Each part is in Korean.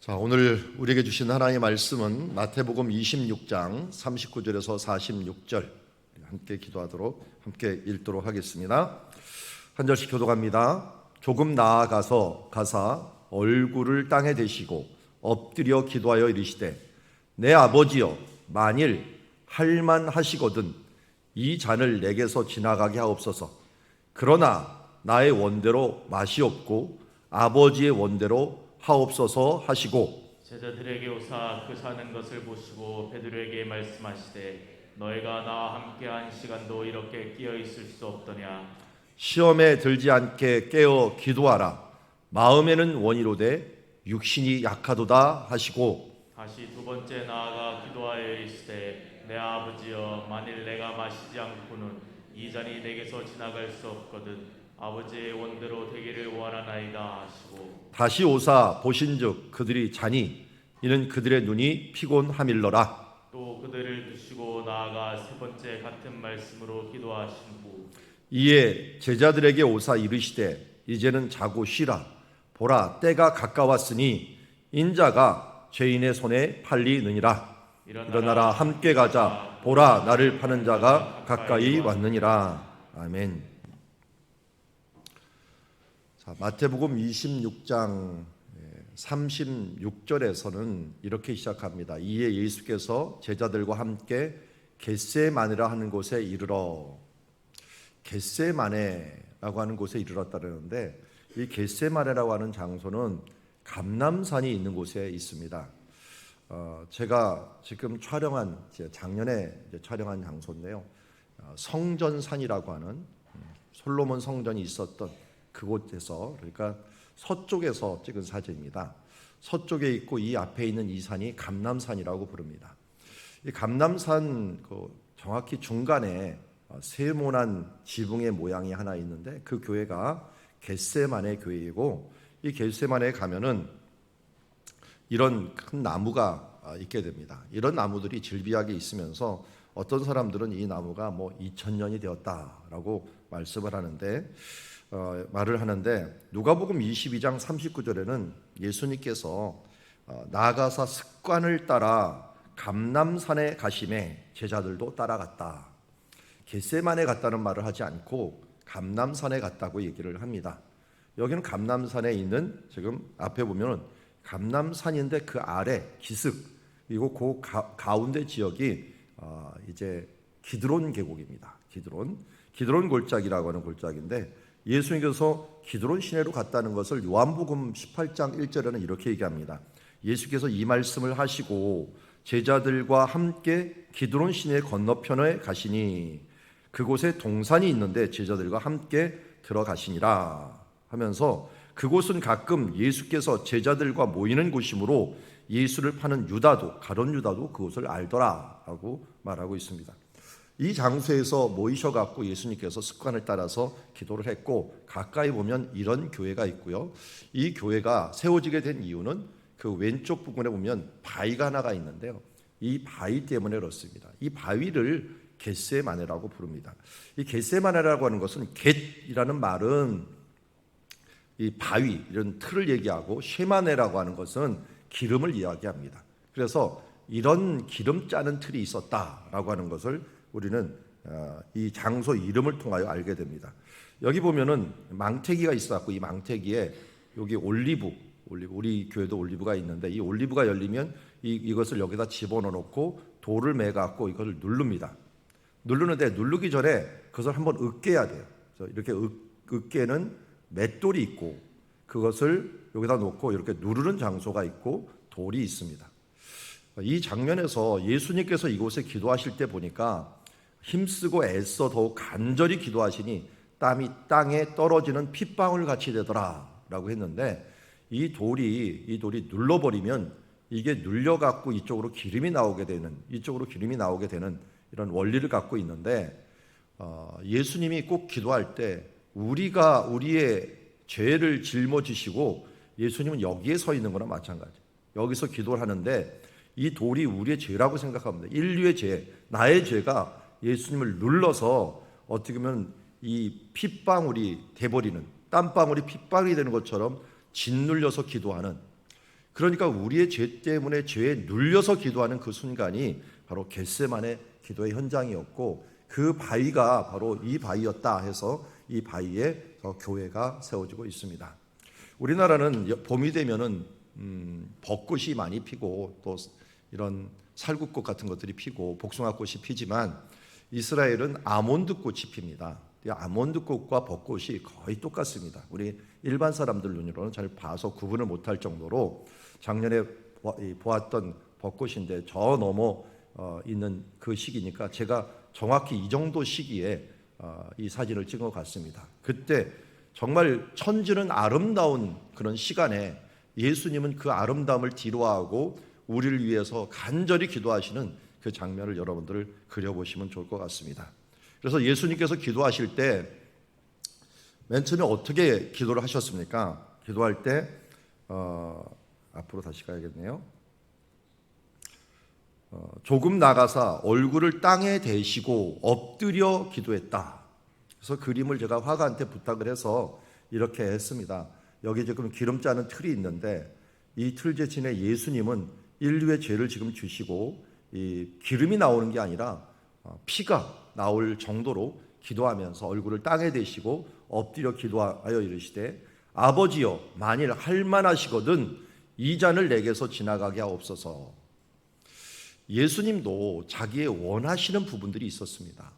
자, 오늘 우리에게 주신 하나님의 말씀은 마태복음 26장 39절에서 46절 함께 기도하도록 함께 읽도록 하겠습니다. 한 절씩 교독합니다. 조금 나아가서 가사 얼굴을 땅에 대시고 엎드려 기도하여 이르시되 내 아버지여 만일 할만하시거든 이 잔을 내게서 지나가게 하옵소서. 그러나 나의 원대로 맛이 없고 아버지의 원대로 하옵소서 하시고 제자들에게 오사 그 사는 것을 보시고 베드로에게 말씀하시되 너희가 나와 함께한 시간도 이렇게 끼어 있을 수 없더냐. 시험에 들지 않게 깨어 기도하라. 마음에는 원이로되 육신이 약하도다 하시고 다시 두 번째 나아가 기도하여 이르시되 내 아버지여 만일 내가 마시지 않고는 이 잔이 내게서 지나갈 수 없거든 아버지의 원대로 되기를 원하나이다 하시고 다시 오사 보신즉 그들이 자니 이는 그들의 눈이 피곤함일러라. 또 그들을 두시고 나아가 세 번째 같은 말씀으로 기도하신 후 이에 제자들에게 오사 이르시되 이제는 자고 쉬라. 보라 때가 가까웠으니 인자가 죄인의 손에 팔리느니라. 일어나라 함께 가자. 보라 나를 파는 자가 가까이 왔느니라. 아멘. 자, 마태복음 26장 36절에서는 이렇게 시작합니다. 이에 예수께서 제자들과 함께 겟세마네라 하는 곳에 이르러, 겟세마네라고 하는 곳에 이르렀다는데 이 겟세마네라고 하는 장소는 감람산이 있는 곳에 있습니다. 제가 지금 작년에 촬영한 장소인데요. 성전산이라고 하는 솔로몬 성전이 있었던 그곳에서, 그러니까 서쪽에서 찍은 사진입니다. 서쪽에 있고 이 앞에 있는 이 산이 감람산이라고 부릅니다. 이 감람산 정확히 중간에 세모난 지붕의 모양이 하나 있는데 그 교회가 겟세마네 교회이고, 이 겟세마네에 가면은 이런 큰 나무가 있게 됩니다. 이런 나무들이 질비하게 있으면서 어떤 사람들은 이 나무가 2000년이 되었다라고 말을 하는데 누가복음 22장 39절에는 예수님께서 나아가사 습관을 따라 감람산에 가심에 제자들도 따라갔다. 겟세마네 갔다는 말을 하지 않고 감람산에 갔다고 얘기를 합니다. 여기는 감람산에 있는, 지금 앞에 보면 감람산인데 그 아래 기슭, 그리고 그 가운데 지역이 이제 기드론 계곡입니다. 기드론 골짜기라고 하는 골짜기인데 예수님께서 기드론 시내로 갔다는 것을 요한복음 18장 1절에는 이렇게 얘기합니다. 예수께서 이 말씀을 하시고 제자들과 함께 기드론 시내 건너편에 가시니 그곳에 동산이 있는데 제자들과 함께 들어가시니라 하면서, 그곳은 가끔 예수께서 제자들과 모이는 곳이므로 예수를 파는 유다도, 가룟 유다도 그곳을 알더라라고 말하고 있습니다. 이 장소에서 모이셔갖고 예수님께서 습관을 따라서 기도를 했고, 가까이 보면 이런 교회가 있고요. 이 교회가 세워지게 된 이유는 그 왼쪽 부분에 보면 바위가 하나가 있는데요. 이 바위 때문에 그렇습니다. 이 바위를 겟세마네라고 부릅니다. 이 겟세마네라고 하는 것은 겟이라는 말은 이 바위, 이런 틀을 얘기하고, 쉐마네라고 하는 것은 기름을 이야기합니다. 그래서 이런 기름 짜는 틀이 있었다라고 하는 것을 우리는 이 장소 이름을 통하여 알게 됩니다. 여기 보면은 망태기가 있어갖고 이 망태기에 여기 올리브, 우리 교회도 올리브가 있는데 이 올리브가 열리면 이것을 여기다 집어넣고 돌을 매갖고 이것을 누릅니다. 누르는데 누르기 전에 그것을 한번 으깨야 돼요. 그래서 이렇게 으깨는 맷돌이 있고 그것을 여기다 놓고 이렇게 누르는 장소가 있고 돌이 있습니다. 이 장면에서 예수님께서 이곳에 기도하실 때 보니까 힘쓰고 애써 더욱 간절히 기도하시니 땀이 땅에 떨어지는 핏방울 같이 되더라라고 했는데, 이 돌이 눌러버리면 이게 눌려갖고 이쪽으로 기름이 나오게 되는 이런 원리를 갖고 있는데, 예수님이 꼭 기도할 때 우리의 죄를 짊어지시고 예수님은 여기에 서 있는 거나 마찬가지예요. 여기서 기도를 하는데 이 돌이 우리의 죄라고 생각합니다. 인류의 죄, 나의 죄가 예수님을 눌러서 어떻게 보면 이 핏방울이 돼버리는, 땀방울이 핏방울이 되는 것처럼 짓눌려서 기도하는, 그러니까 우리의 죄 때문에 죄에 눌려서 기도하는 그 순간이 바로 겟세마네 기도의 현장이었고, 그 바위가 바로 이 바위였다 해서 이 바위에 교회가 세워지고 있습니다. 우리나라는 봄이 되면은 벚꽃이 많이 피고 또 이런 살구꽃 같은 것들이 피고 복숭아꽃이 피지만, 이스라엘은 아몬드꽃이 핍니다. 아몬드꽃과 벚꽃이 거의 똑같습니다. 우리 일반 사람들 눈으로는 잘 봐서 구분을 못할 정도로, 작년에 보았던 벚꽃인데 저 넘어 있는 그 시기니까 제가 정확히 이 정도 시기에 이 사진을 찍어 갔습니다. 그때 정말 천지는 아름다운 그런 시간에 예수님은 그 아름다움을 뒤로하고 우리를 위해서 간절히 기도하시는 그 장면을 여러분들 그려보시면 좋을 것 같습니다. 그래서 예수님께서 기도하실 때 맨 처음에 어떻게 기도를 하셨습니까? 기도할 때 앞으로 다시 가야겠네요. 조금 나가사 얼굴을 땅에 대시고 엎드려 기도했다. 그래서 그림을 제가 화가한테 부탁을 해서 이렇게 했습니다. 여기 지금 기름 짜는 틀이 있는데, 이 틀 대신에 예수님은 인류의 죄를 지금 주시고 이 기름이 나오는 게 아니라 피가 나올 정도로 기도하면서 얼굴을 땅에 대시고 엎드려 기도하여 이르시되, 아버지여 만일 할만하시거든 이 잔을 내게서 지나가게 하옵소서. 예수님도 자기의 원하시는 부분들이 있었습니다.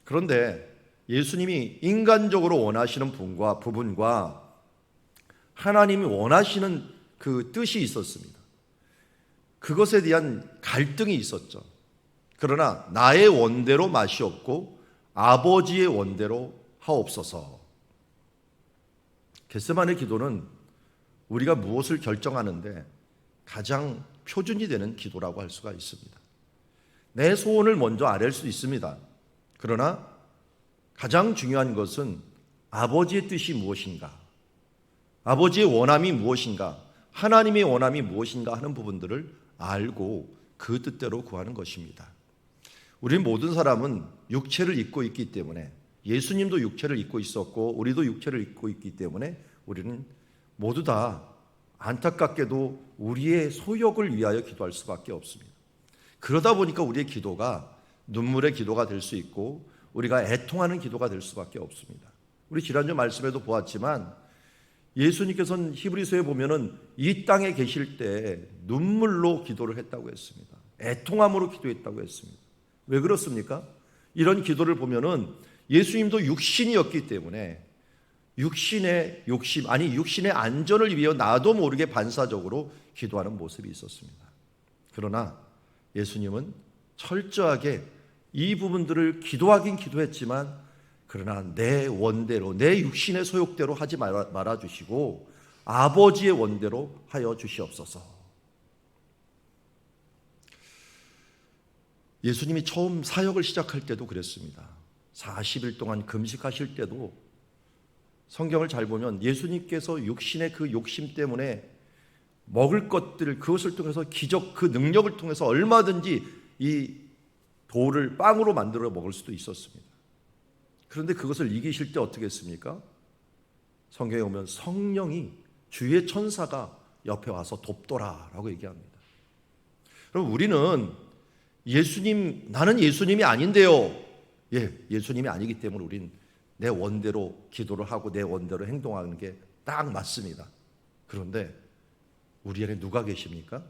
그런데 예수님이 인간적으로 원하시는 부분과 하나님이 원하시는 그 뜻이 있었습니다. 그것에 대한 갈등이 있었죠. 그러나 나의 원대로 마시옵고 아버지의 원대로 하옵소서. 겟세마네 기도는 우리가 무엇을 결정하는데 가장 표준이 되는 기도라고 할 수가 있습니다. 내 소원을 먼저 아뢰일 수 있습니다. 그러나 가장 중요한 것은 아버지의 뜻이 무엇인가, 아버지의 원함이 무엇인가, 하나님의 원함이 무엇인가 하는 부분들을 알고 그 뜻대로 구하는 것입니다. 우리 모든 사람은 육체를 입고 있기 때문에, 예수님도 육체를 입고 있었고 우리도 육체를 입고 있기 때문에 우리는 모두 다 안타깝게도 우리의 소욕을 위하여 기도할 수밖에 없습니다. 그러다 보니까 우리의 기도가 눈물의 기도가 될 수 있고 우리가 애통하는 기도가 될 수밖에 없습니다. 우리 지난주 말씀에도 보았지만 예수님께서는 히브리서에 보면은 이 땅에 계실 때 눈물로 기도를 했다고 했습니다. 애통함으로 기도했다고 했습니다. 왜 그렇습니까? 이런 기도를 보면은 예수님도 육신이었기 때문에 육신의 욕심, 아니 육신의 안전을 위해 나도 모르게 반사적으로 기도하는 모습이 있었습니다. 그러나 예수님은 철저하게 이 부분들을 기도하긴 기도했지만, 그러나 내 원대로, 내 육신의 소욕대로 하지 말아주시고 아버지의 원대로 하여 주시옵소서. 예수님이 처음 사역을 시작할 때도 그랬습니다. 40일 동안 금식하실 때도 성경을 잘 보면 예수님께서 육신의 그 욕심 때문에 먹을 것들, 그것을 통해서 기적, 그 능력을 통해서 얼마든지 이 돌을 빵으로 만들어 먹을 수도 있었습니다. 그런데 그것을 이기실 때 어떻게 했습니까? 성경에 보면 성령이, 주의 천사가 옆에 와서 돕더라라고 얘기합니다. 그럼 우리는 나는 예수님이 아닌데요. 예수님이 아니기 때문에 우린 내 원대로 기도를 하고 내 원대로 행동하는 게 딱 맞습니다. 그런데 우리 안에 누가 계십니까?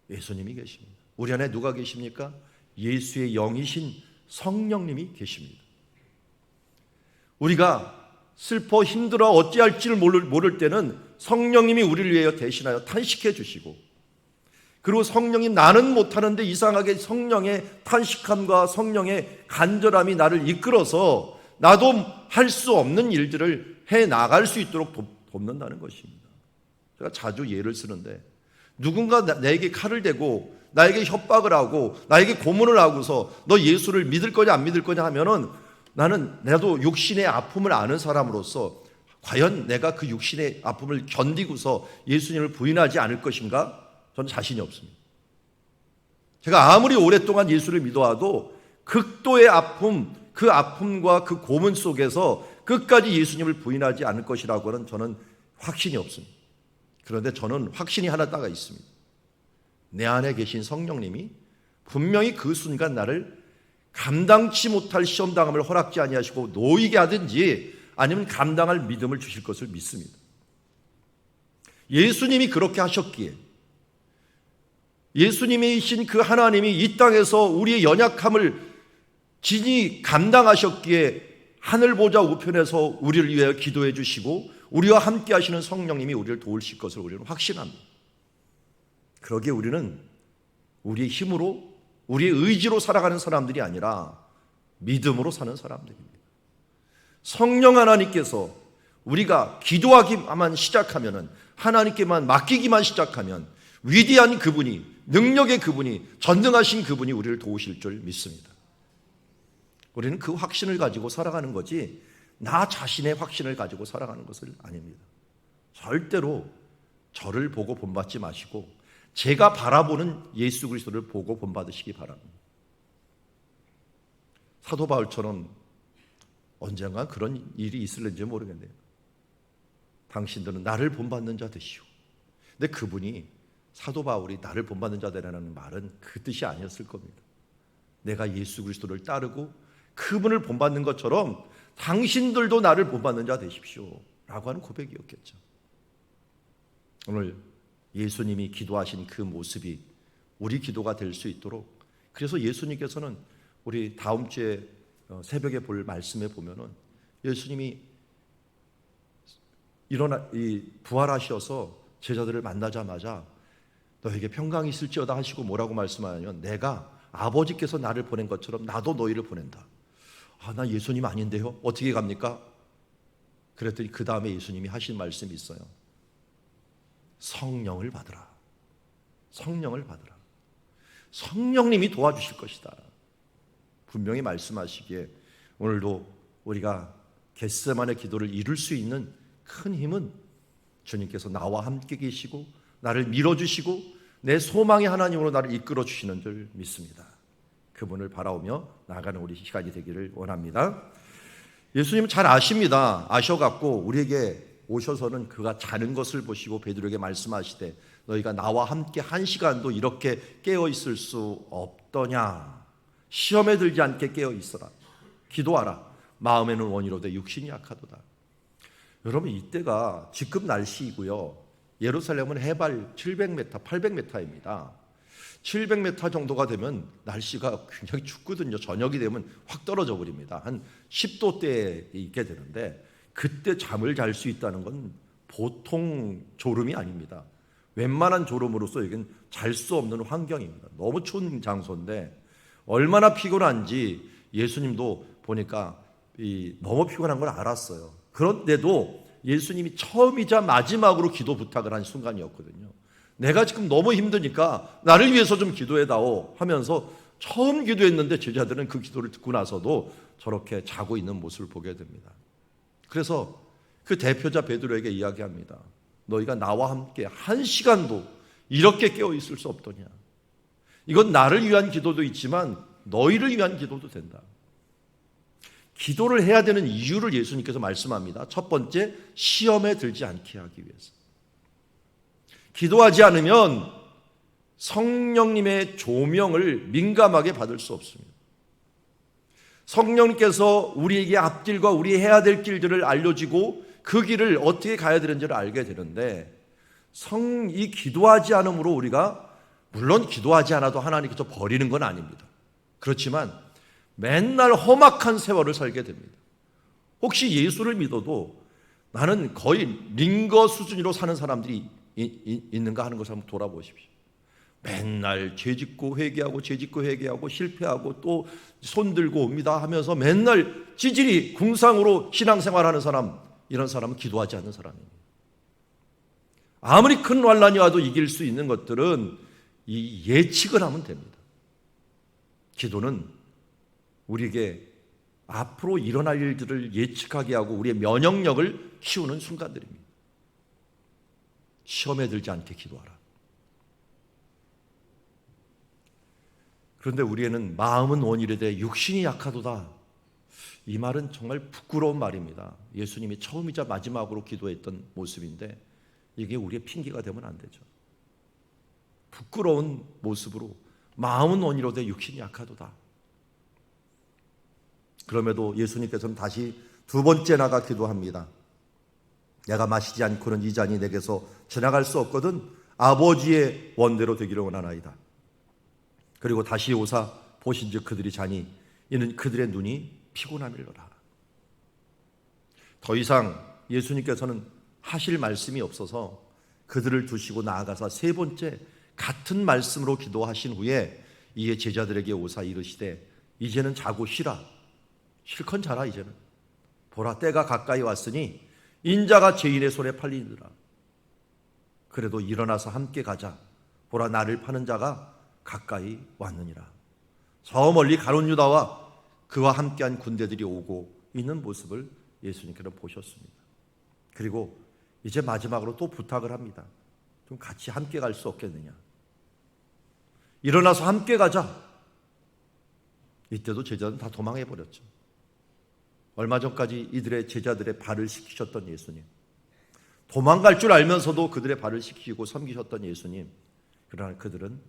예수님이 계십니다. 우리 안에 누가 계십니까? 예수의 영이신 성령님이 계십니다. 우리가 슬퍼 힘들어 어찌할지를 모를 때는 성령님이 우리를 위하여 대신하여 탄식해 주시고, 그리고 성령님 나는 못하는데 이상하게 성령의 탄식함과 성령의 간절함이 나를 이끌어서 나도 할 수 없는 일들을 해 나갈 수 있도록 돕는다는 것입니다. 제가 자주 예를 쓰는데, 누군가 나에게 칼을 대고 나에게 협박을 하고 나에게 고문을 하고서 너 예수를 믿을 거냐 안 믿을 거냐 하면은, 나도 육신의 아픔을 아는 사람으로서 과연 내가 그 육신의 아픔을 견디고서 예수님을 부인하지 않을 것인가? 저는 자신이 없습니다. 제가 아무리 오랫동안 예수를 믿어와도 극도의 아픔, 그 아픔과 그 고문 속에서 끝까지 예수님을 부인하지 않을 것이라고는 저는 확신이 없습니다. 그런데 저는 확신이 하나 따가 있습니다. 내 안에 계신 성령님이 분명히 그 순간 나를 감당치 못할 시험당함을 허락지 아니하시고 놓이게 하든지 아니면 감당할 믿음을 주실 것을 믿습니다. 예수님이 그렇게 하셨기에, 예수님이신 그 하나님이 이 땅에서 우리의 연약함을 진히 감당하셨기에 하늘 보좌 우편에서 우리를 위하여 기도해 주시고 우리와 함께 하시는 성령님이 우리를 도우실 것을 우리는 확신합니다. 그러기에 우리는 우리의 힘으로, 우리의 의지로 살아가는 사람들이 아니라 믿음으로 사는 사람들입니다. 성령 하나님께서 우리가 기도하기만 시작하면, 하나님께만 맡기기만 시작하면 위대한 그분이, 능력의 그분이, 전능하신 그분이 우리를 도우실 줄 믿습니다. 우리는 그 확신을 가지고 살아가는 거지 나 자신의 확신을 가지고 살아가는 것은 아닙니다. 절대로 저를 보고 본받지 마시고 제가 바라보는 예수 그리스도를 보고 본받으시기 바랍니다. 사도 바울처럼 언젠가 그런 일이 있을는지 모르겠네요. 당신들은 나를 본받는 자 되시오. 근데 그분이, 사도 바울이 나를 본받는 자 되라는 말은 그 뜻이 아니었을 겁니다. 내가 예수 그리스도를 따르고 그분을 본받는 것처럼 당신들도 나를 본받는 자 되십시오 라고 하는 고백이었겠죠. 오늘 예수님이 기도하신 그 모습이 우리 기도가 될 수 있도록, 그래서 예수님께서는 우리 다음 주에 새벽에 볼 말씀에 보면은 예수님이 부활하셔서 제자들을 만나자마자 너에게 평강이 있을지어다 하시고 뭐라고 말씀하냐면, 내가 아버지께서 나를 보낸 것처럼 나도 너희를 보낸다. 나 예수님 아닌데요? 어떻게 갑니까? 그랬더니 그 다음에 예수님이 하신 말씀이 있어요. 성령을 받으라. 성령을 받으라. 성령님이 도와주실 것이다. 분명히 말씀하시기에 오늘도 우리가 겟세마네 기도를 이룰 수 있는 큰 힘은 주님께서 나와 함께 계시고 나를 밀어주시고 내 소망의 하나님으로 나를 이끌어 주시는 줄 믿습니다. 그분을 바라오며 나아가는 우리 시간이 되기를 원합니다. 예수님은 잘 아십니다. 아셔갖고 우리에게 오셔서는 그가 자는 것을 보시고 베드로에게 말씀하시되 너희가 나와 함께 한 시간도 이렇게 깨어 있을 수 없더냐. 시험에 들지 않게 깨어 있어라. 기도하라. 마음에는 원이로되 육신이 약하도다. 여러분, 이때가 지금 날씨이고요. 예루살렘은 해발 700m, 800m입니다. 700m 정도가 되면 날씨가 굉장히 춥거든요. 저녁이 되면 확 떨어져 버립니다. 한 10도대에 있게 되는데 그때 잠을 잘 수 있다는 건 보통 졸음이 아닙니다. 웬만한 졸음으로서 여기는 잘 수 없는 환경입니다. 너무 추운 장소인데 얼마나 피곤한지 예수님도 보니까 너무 피곤한 걸 알았어요. 그런데도 예수님이 처음이자 마지막으로 기도 부탁을 한 순간이었거든요. 내가 지금 너무 힘드니까 나를 위해서 좀 기도해다오 하면서 처음 기도했는데 제자들은 그 기도를 듣고 나서도 저렇게 자고 있는 모습을 보게 됩니다. 그래서 그 대표자 베드로에게 이야기합니다. 너희가 나와 함께 한 시간도 이렇게 깨어 있을 수 없더냐. 이건 나를 위한 기도도 있지만 너희를 위한 기도도 된다. 기도를 해야 되는 이유를 예수님께서 말씀합니다. 첫 번째, 시험에 들지 않게 하기 위해서. 기도하지 않으면 성령님의 조명을 민감하게 받을 수 없습니다. 성령님께서 우리에게 앞길과 우리 해야 될 길들을 알려주고 그 길을 어떻게 가야 되는지를 알게 되는데, 이 기도하지 않음으로 우리가, 물론 기도하지 않아도 하나님께서 버리는 건 아닙니다. 그렇지만 맨날 험악한 세월을 살게 됩니다. 혹시 예수를 믿어도 나는 거의 링거 수준으로 사는 사람들이 있는가 하는 것을 한번 돌아보십시오. 맨날 죄짓고 회개하고 죄짓고 회개하고 실패하고 또 손들고 옵니다 하면서 맨날 찌질이 궁상으로 신앙생활하는 사람, 이런 사람은 기도하지 않는 사람입니다. 아무리 큰 환난이 와도 이길 수 있는 것들은 이 예측을 하면 됩니다. 기도는 우리에게 앞으로 일어날 일들을 예측하게 하고 우리의 면역력을 키우는 순간들입니다. 시험에 들지 않게 기도하라. 그런데 우리에는 마음은 원이르되 육신이 약하도다. 이 말은 정말 부끄러운 말입니다. 예수님이 처음이자 마지막으로 기도했던 모습인데 이게 우리의 핑계가 되면 안 되죠. 부끄러운 모습으로 마음은 온이로되 육신이 약하도다. 그럼에도 예수님께서는 다시 두 번째 나가 기도합니다. 내가 마시지 않고는 이 잔이 내게서 지나갈 수 없거든 아버지의 원대로 되기를 원하나이다. 그리고 다시 오사 보신즉 그들이 자니 이는 그들의 눈이 피곤함이로라. 더 이상 예수님께서는 하실 말씀이 없어서 그들을 두시고 나아가서 세 번째 같은 말씀으로 기도하신 후에 이에 제자들에게 오사 이르시되 이제는 자고 쉬라. 실컷 자라. 이제는 보라 때가 가까이 왔으니 인자가 죄인의 손에 팔리니라. 그래도 일어나서 함께 가자. 보라 나를 파는 자가 가까이 왔느니라. 저 멀리 가룟 유다와 그와 함께한 군대들이 오고 있는 모습을 예수님께서 보셨습니다. 그리고 이제 마지막으로 또 부탁을 합니다. 좀 같이 함께 갈 수 없겠느냐. 일어나서 함께 가자. 이때도 제자들은 다 도망해 버렸죠. 얼마 전까지 이들의 제자들의 발을 씻기셨던 예수님, 도망갈 줄 알면서도 그들의 발을 씻기고 섬기셨던 예수님, 그러나 그들은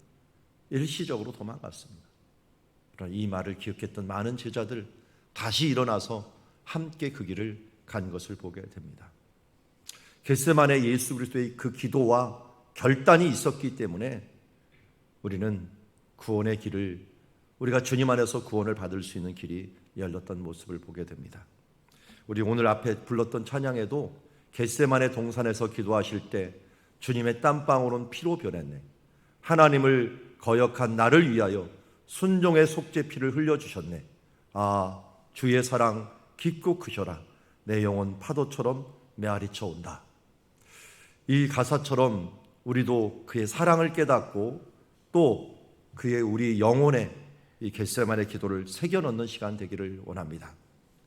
일시적으로 도망갔습니다. 그러나 이 말을 기억했던 많은 제자들 다시 일어나서 함께 그 길을 간 것을 보게 됩니다. 겟세마네 예수 그리스도의 그 기도와 결단이 있었기 때문에 우리는 구원의 길을, 우리가 주님 안에서 구원을 받을 수 있는 길이 열렸던 모습을 보게 됩니다. 우리 오늘 앞에 불렀던 찬양에도 겟세마네 동산에서 기도하실 때 주님의 땀방울은 피로 변했네. 하나님을 거역한 나를 위하여 순종의 속죄 피를 흘려주셨네. 아, 주의 사랑 깊고 크셔라. 내 영혼 파도처럼 메아리쳐 온다. 이 가사처럼 우리도 그의 사랑을 깨닫고 또 그의 우리 영혼에 이 겟세마네 기도를 새겨넣는 시간 되기를 원합니다.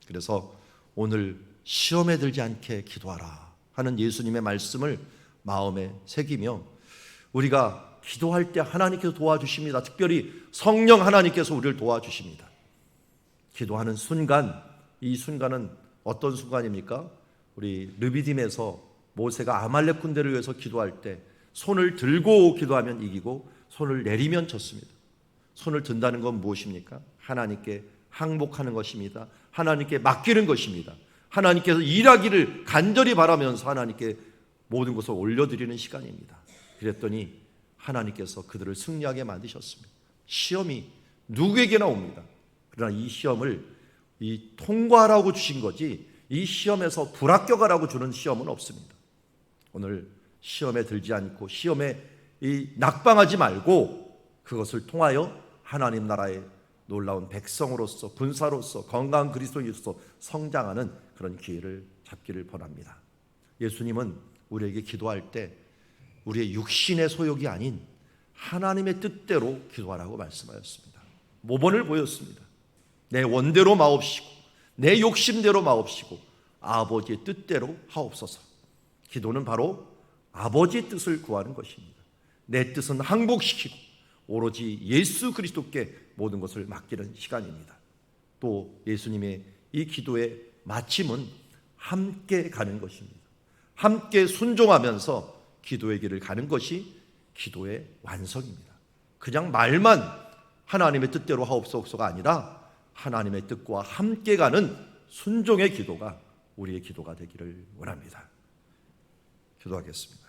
그래서 오늘 시험에 들지 않게 기도하라 하는 예수님의 말씀을 마음에 새기며 우리가 기도할 때 하나님께서 도와주십니다. 특별히 성령 하나님께서 우리를 도와주십니다. 기도하는 순간, 이 순간은 어떤 순간입니까? 우리 르비딤에서 모세가 아말렉 군대를 위해서 기도할 때 손을 들고 기도하면 이기고 손을 내리면 졌습니다. 손을 든다는 건 무엇입니까? 하나님께 항복하는 것입니다. 하나님께 맡기는 것입니다. 하나님께서 일하기를 간절히 바라면서 하나님께 모든 것을 올려드리는 시간입니다. 그랬더니 하나님께서 그들을 승리하게 만드셨습니다. 시험이 누구에게나 옵니다. 그러나 이 시험을 통과하라고 주신 거지 이 시험에서 불합격하라고 주는 시험은 없습니다. 오늘 시험에 들지 않고 시험에 낙방하지 말고 그것을 통하여 하나님 나라의 놀라운 백성으로서 군사로서 건강한 그리스도인으로서 성장하는 그런 기회를 잡기를 바랍니다. 예수님은 우리에게 기도할 때 우리의 육신의 소욕이 아닌 하나님의 뜻대로 기도하라고 말씀하셨습니다. 모범을 보였습니다. 내 원대로 마옵시고 내 욕심대로 마옵시고 아버지의 뜻대로 하옵소서. 기도는 바로 아버지의 뜻을 구하는 것입니다. 내 뜻은 항복시키고 오로지 예수 그리스도께 모든 것을 맡기는 시간입니다. 또 예수님의 이 기도의 마침은 함께 가는 것입니다. 함께 순종하면서 기도의 길을 가는 것이 기도의 완성입니다. 그냥 말만 하나님의 뜻대로 하옵소서가 아니라 하나님의 뜻과 함께 가는 순종의 기도가 우리의 기도가 되기를 원합니다. 기도하겠습니다.